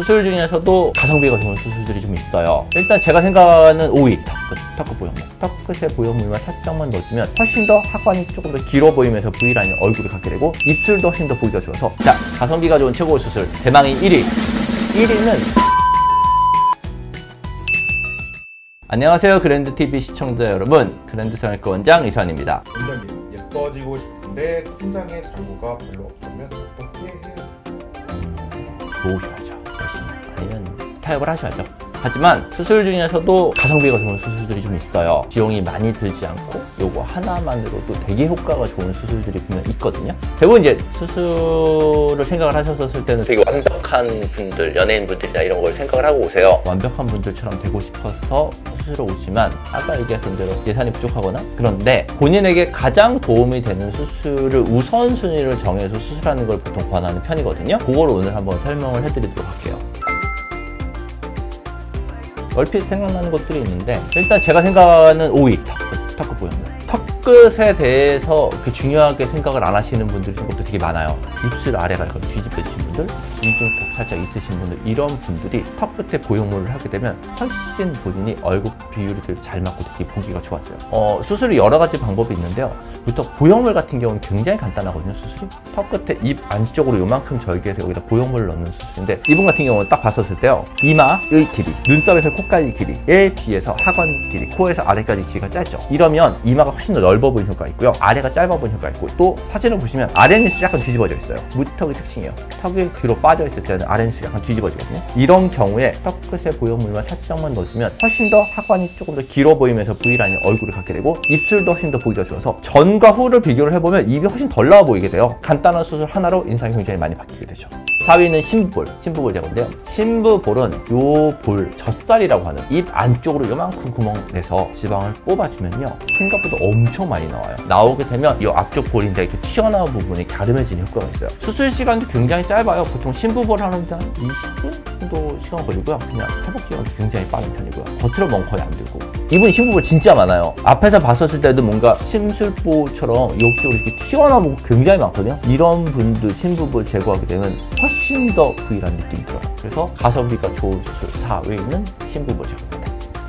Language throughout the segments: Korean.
수술 중에서도 가성비가 좋은 수술들이 좀 있어요. 일단 제가 생각하는 5위 턱끝 보형물. 턱끝에 보형물만 살짝만 넣어주면 훨씬 더 하관이 조금 더 길어 보이면서 V라인의 얼굴을 갖게 되고 입술도 훨씬 더 보기가 좋아서, 자, 가성비가 좋은 최고의 수술 대망의 1위. 1위는 안녕하세요, 그랜드TV 시청자 여러분, 그랜드 성형외과 원장 이수환입니다. 원장님, 예뻐지고 싶은데 통장에 잔고가 별로 없으면 어떻게 해요? 모으셔야죠. 열심히. 아니면 타협을 하셔야죠. 하지만 수술 중에서도 가성비가 좋은 수술들이 좀 있어요. 비용이 많이 들지 않고 요거 하나만으로도 되게 효과가 좋은 수술들이 분명 있거든요. 대부분 이제 수술을 생각을 하셨을 때는 되게 완벽한 분들, 연예인분들이나 이런 걸 생각을 하고 오세요. 완벽한 분들처럼 되고 싶어서 수술을 오지만 아까 얘기했던 대로 예산이 부족하거나, 그런데 본인에게 가장 도움이 되는 수술을 우선순위를 정해서 수술하는 걸 보통 권하는 편이거든요. 그걸 오늘 한번 설명을 해드리도록 할게요. 얼핏 생각나는 것들이 있는데, 일단 제가 생각하는 5위 턱끝 보형물. 턱끝에 대해서 중요하게 생각을 안 하시는 분들이 생각보다 되게 많아요. 입술 아래가 약간 뒤집혀지신 분들, 이중턱 살짝 있으신 분들, 이런 분들이 턱끝에 보형물을 하게 되면 훨씬 본인이 얼굴 비율이 되게 잘 맞고 되게 보기가 좋아져요. 수술이 여러 가지 방법이 있는데요. 보통 보형물 같은 경우는 굉장히 간단하거든요. 수술이 턱끝에 입 안쪽으로 요만큼 절개해서 여기다 보형물을 넣는 수술인데, 이분 같은 경우는 딱 봤었을 때요, 이마의 길이, 눈썹에서 코까지 길이에 비해서 하관 길이, 코에서 아래까지 길이가 짧죠. 이러면 이마가 훨씬 더 넓어 보이는 효과가 있고요, 아래가 짧아 보이는 효과가 있고, 또 사진을 보시면 아랫입술이 약간 뒤집어져 있어요. 무턱의 특징이에요. 턱이 뒤로 빠져 있을 때는 아랫입술이 약간 뒤집어지거든요. 이런 경우에 턱끝에 보형물만 살짝만 넣어주면 훨씬 더 하관이 조금 더 길어 보이면서 V라인의 얼굴을 갖게 되고, 입술도 훨씬 더 보기가 좋아서 전과 후를 비교를 해보면 입이 훨씬 덜 나와 보이게 돼요. 간단한 수술 하나로 인상이 굉장히 많이 바뀌게 되죠. 4위는 심부볼 제거인데요. 심부볼은 요 볼, 젖살이라고 하는 입 안쪽으로 요만큼 구멍 내서 지방을 뽑아주면요, 생각보다 엄청 많이 나와요. 나오게 되면 이 앞쪽 볼인데 이렇게 튀어나온 부분이 갸름해지는 효과가 있어요. 수술 시간도 굉장히 짧아요. 보통 심부볼 하는데 한 20분 정도 시간 걸리고요. 그냥 회복 기간도 굉장히 빠른 편이고요. 겉으로 멍 거의 안 들고. 이분 심부볼 진짜 많아요. 앞에서 봤었을 때도 뭔가 심술보처럼 이쪽으로 이렇게 튀어나오고 굉장히 많거든요. 이런 분들 심부볼 제거하게 되면 훨씬 더 V라는 느낌이 들어요. 그래서 가성비가 좋은 수술 4위는 심부볼 제거입니다.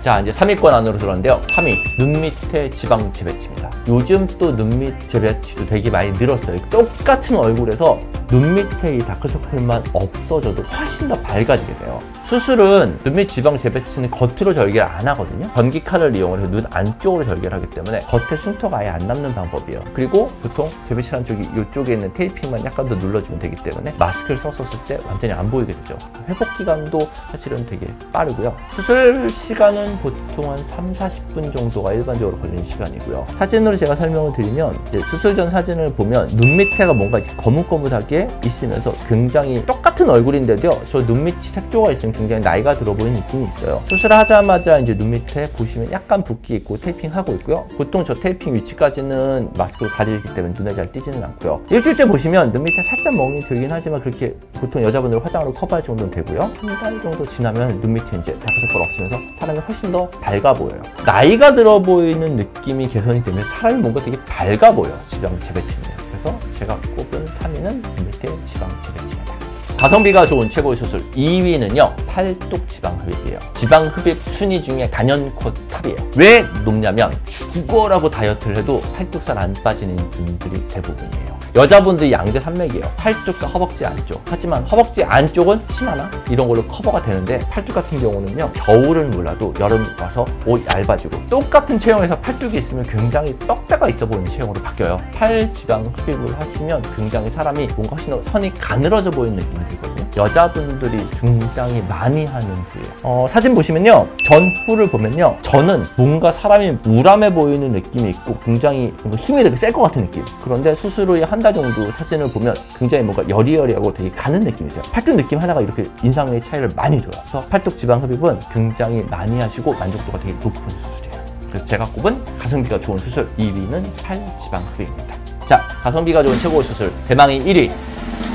자, 이제 3위권 안으로 들어왔는데요. 3위, 눈 밑에 지방 재배치입니다. 요즘 또 눈 밑 재배치도 되게 많이 늘었어요. 똑같은 얼굴에서 눈 밑에 이 다크서클만 없어져도 훨씬 더 밝아지게 돼요. 수술은 눈 밑 지방 재배치는 겉으로 절개를 안 하거든요. 전기칼을 이용해서 눈 안쪽으로 절개를 하기 때문에 겉에 흉터가 아예 안 남는 방법이에요. 그리고 보통 재배치한 쪽이 이쪽에 있는 테이핑만 약간 더 눌러주면 되기 때문에 마스크를 썼을 때 완전히 안 보이게 되죠. 회복 기간도 사실은 되게 빠르고요. 수술 시간은 보통 한 30-40분 정도가 일반적으로 걸리는 시간이고요. 사진으로 제가 설명을 드리면, 수술 전 사진을 보면 눈 밑에가 뭔가 거뭇거뭇하게 있으면서 굉장히 똑같은 얼굴인데도요, 저 눈 밑이 색조가 있으면 굉장히 나이가 들어 보이는 느낌이 있어요. 수술하자마자 이제 눈 밑에 보시면 약간 붓기 있고 테이핑하고 있고요. 보통 저 테이핑 위치까지는 마스크를 가리기 때문에 눈에 잘 띄지는 않고요. 일주일째 보시면 눈 밑에 살짝 멍이 들긴 하지만 그렇게 보통 여자분들 화장으로 커버할 정도는 되고요. 한 달 정도 지나면 눈 밑에 이제 다크서클 없으면서 사람이 훨씬 더 밝아 보여요. 나이가 들어 보이는 느낌이 개선이 되면서 사람이 뭔가 되게 밝아 보여요. 지방 재배치인데요. 그래서 제가 꼽은 3위는 눈 밑에 지방 재배치입니다. 가성비가 좋은 최고의 수술 2위는요, 팔뚝 지방 흡입이에요. 지방 흡입 순위 중에 단연코 탑이에요. 왜 높냐면 죽어라고 다이어트를 해도 팔뚝살 안 빠지는 분들이 대부분이에요. 여자분들이 양대 산맥이에요. 팔뚝과 허벅지 안쪽. 하지만 허벅지 안쪽은 치마나 이런 걸로 커버가 되는데, 팔뚝 같은 경우는요, 겨울은 몰라도 여름 와서 옷 얇아지고 똑같은 체형에서 팔뚝이 있으면 굉장히 떡대가 있어 보이는 체형으로 바뀌어요. 팔 지방 흡입을 하시면 굉장히 사람이 뭔가 훨씬 더 선이 가늘어져 보이는 느낌이 들거든요. 여자분들이 굉장히 많이 하는 부위예요. 사진 보시면요, 전후를 보면요, 저는 뭔가 사람이 우람해 보이는 느낌이 있고 굉장히 뭔가 힘이 되게 셀 것 같은 느낌. 그런데 수술 후에 한 달 정도 사진을 보면 굉장히 뭔가 여리여리하고 되게 가는 느낌이죠. 팔뚝 느낌 하나가 이렇게 인상의 차이를 많이 줘요. 그래서 팔뚝 지방 흡입은 굉장히 많이 하시고 만족도가 되게 높은 수술이에요. 그래서 제가 꼽은 가성비가 좋은 수술 2위는 팔 지방 흡입입니다. 자, 가성비가 좋은 최고의 수술 대망의 1위.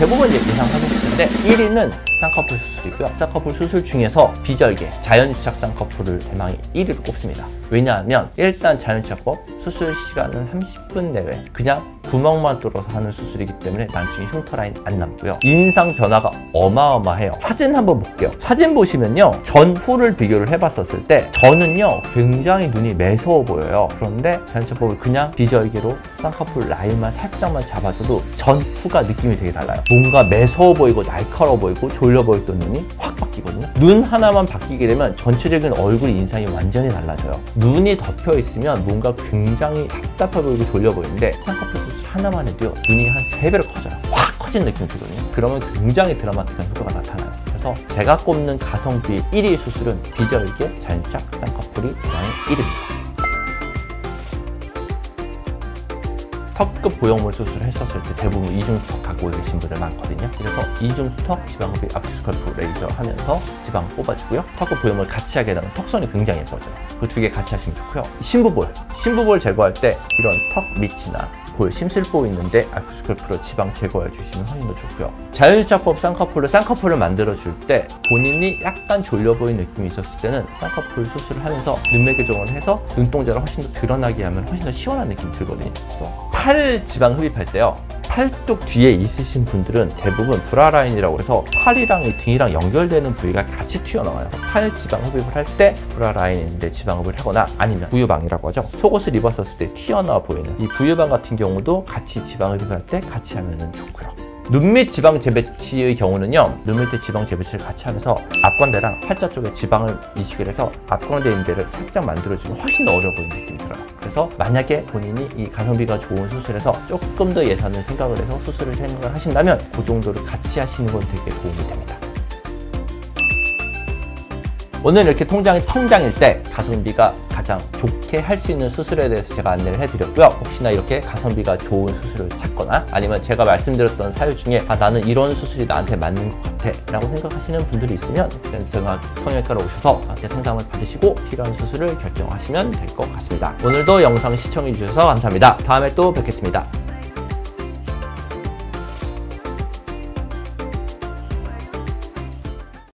대부분 이제 예상하셨을 텐데 1위는 쌍꺼풀 수술이고요. 쌍꺼풀 수술 중에서 비절개, 자연유착 쌍꺼풀을 대망의 1위로 꼽습니다. 왜냐하면 일단 자연유착법 수술 시간은 30분 내외, 그냥 구멍만 뚫어서 하는 수술이기 때문에 나중에 흉터 라인 안 남고요. 인상 변화가 어마어마해요. 사진 한번 볼게요. 사진 보시면요, 전 후를 비교를 해봤었을 때 전은요 굉장히 눈이 매서워 보여요. 그런데 자연차법을 그냥 비절개로 쌍꺼풀 라인만 살짝만 잡아줘도 전 후가 느낌이 되게 달라요. 뭔가 매서워 보이고 날카로워 보이고 졸려 보였던 눈이 확 바뀌거든요. 눈 하나만 바뀌게 되면 전체적인 얼굴 인상이 완전히 달라져요. 눈이 덮여 있으면 뭔가 굉장히 답답해 보이고 졸려 보이는데 쌍꺼풀 수술 하나만 해도요 눈이 한 3배로 커져요. 확 커진 느낌이 들거든요. 그러면 굉장히 드라마틱한 효과가 나타나요. 그래서 제가 꼽는 가성비 1위 수술은 비절개 잔짝 쌍꺼풀이 중앙에 1위입니다. 턱끝 보형물 수술을 했었을 때 대부분 이중스턱 갖고 계신 분들 많거든요. 그래서 이중스턱 지방흡입 압축스컬프 레이저 하면서 지방 뽑아주고요. 턱끝 보형물 같이 하게 되면 턱선이 굉장히 예뻐져요. 그 두 개 같이 하시면 좋고요. 신부볼 제거할 때 이런 턱 밑이나 볼 심술보 있는데 압축스컬프로 지방 제거해 주시면 훨씬 더 좋고요. 자율차법 쌍꺼풀을 만들어줄 때 본인이 약간 졸려 보이는 느낌이 있었을 때는 쌍꺼풀 수술을 하면서 눈매 교정을 해서 눈동자를 훨씬 더 드러나게 하면 훨씬 더 시원한 느낌이 들거든요. 그래서 팔 지방 흡입할 때요, 팔뚝 뒤에 있으신 분들은 대부분 브라라인이라고 해서 팔이랑 이 등이랑 연결되는 부위가 같이 튀어나와요. 팔 지방 흡입을 할 때 브라라인인데 지방 흡입을 하거나 아니면 부유방이라고 하죠. 속옷을 입었었을 때 튀어나와 보이는 이 부유방 같은 경우도 같이 지방 흡입할 때 같이 하면 좋고요. 눈밑 지방 재배치의 경우는요, 눈밑에 지방 재배치를 같이 하면서 앞광대랑 팔자 쪽에 지방을 이식을 해서 앞광대 인대를 살짝 만들어주면 훨씬 더 어려 보이는 느낌이 들어요. 그래서 만약에 본인이 이 가성비가 좋은 수술에서 조금 더 예산을 생각을 해서 수술을 생각을 하신다면 그 정도를 같이 하시는 건 되게 도움이 됩니다. 오늘 이렇게 통장일 때 가성비가 가장 좋게 할 수 있는 수술에 대해서 제가 안내를 해드렸고요. 혹시나 이렇게 가성비가 좋은 수술을 찾거나 아니면 제가 말씀드렸던 사유 중에 나는 이런 수술이 나한테 맞는 것 같아 라고 생각하시는 분들이 있으면 제가 성형외과로 오셔서 저한테 상담을 받으시고 필요한 수술을 결정하시면 될 것 같습니다. 오늘도 영상 시청해 주셔서 감사합니다. 다음에 또 뵙겠습니다.